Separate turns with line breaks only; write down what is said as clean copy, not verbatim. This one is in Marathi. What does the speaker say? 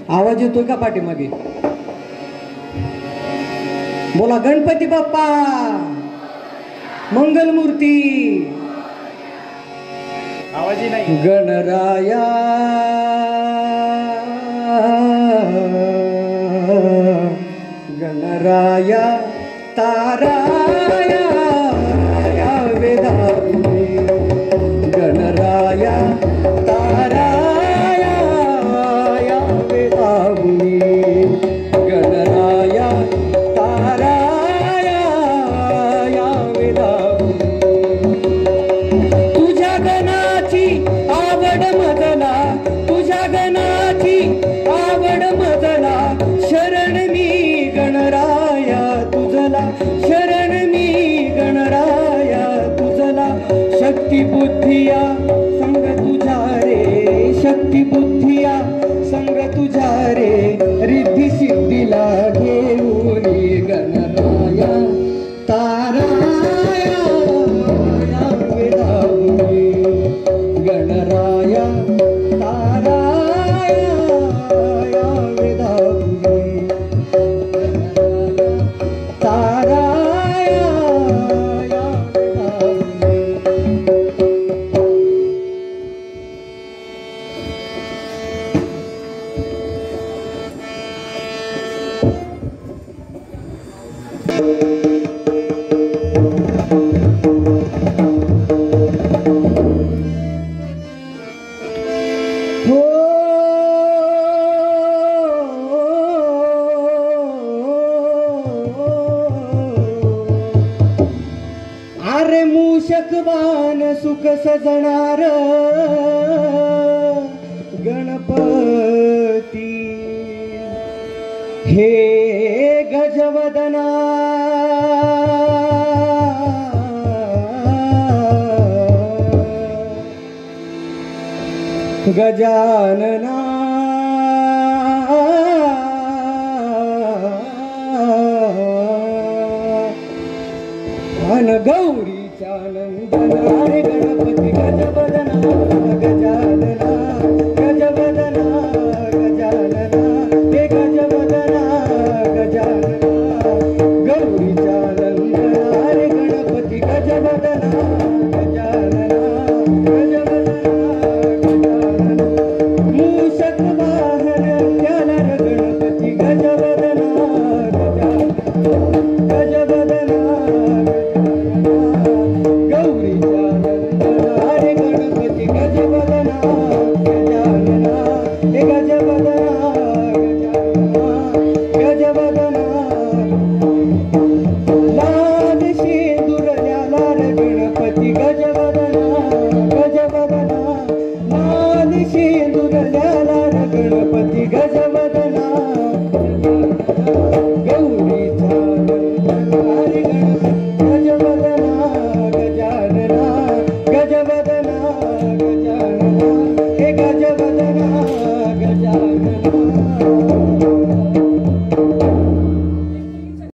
आवाज येतोय का पाठीमागे? बोला गणपती बाप्पा मंगलमूर्ती.
आवाजही नाही.
गणराया गणराया ताराया या वेदारुणी. गणराया ताराया या वेदारुणी. गणराया ताराया या वेदारुणी. तुझ्या गणाची आवड मजला, तुझ्या गणाची आवड मजला. शरण मी गणराया तुझला, शरण मी गणराया तुझला. शक्ती बुद्धिया संग तुझ्या रे, शक्ती बुद्धिया संग तुझ्या रे. रिद्धी सिद्धीला घेऊन गणराया ताराया या वेदारुणी. गणराया ताराया या वेदारुणी. ताराया या वेदारुणी. हो अरे मूषकवान सुख सजणार गणपती. हे गजवदना गजानना अन गौरीच्या नंदना. रे गणपती गजवदना गजानना गजवदना गजानना. हे गजवदना गजानना गौरीच्या नंदना. रे गणपती गजवदना गजानना गजवदना गजानना. मूषक वाहन त्याला रे गणपती गजवदना गजानना गजवदना गौरीच्या नंदना. रे गणपती गजवदना गजानना. हे गजवदना गजानना गजवदना. लाल शेंदुरल्याला रे गणपती गजवदना गजवदना. लाल शेंदुरल्याला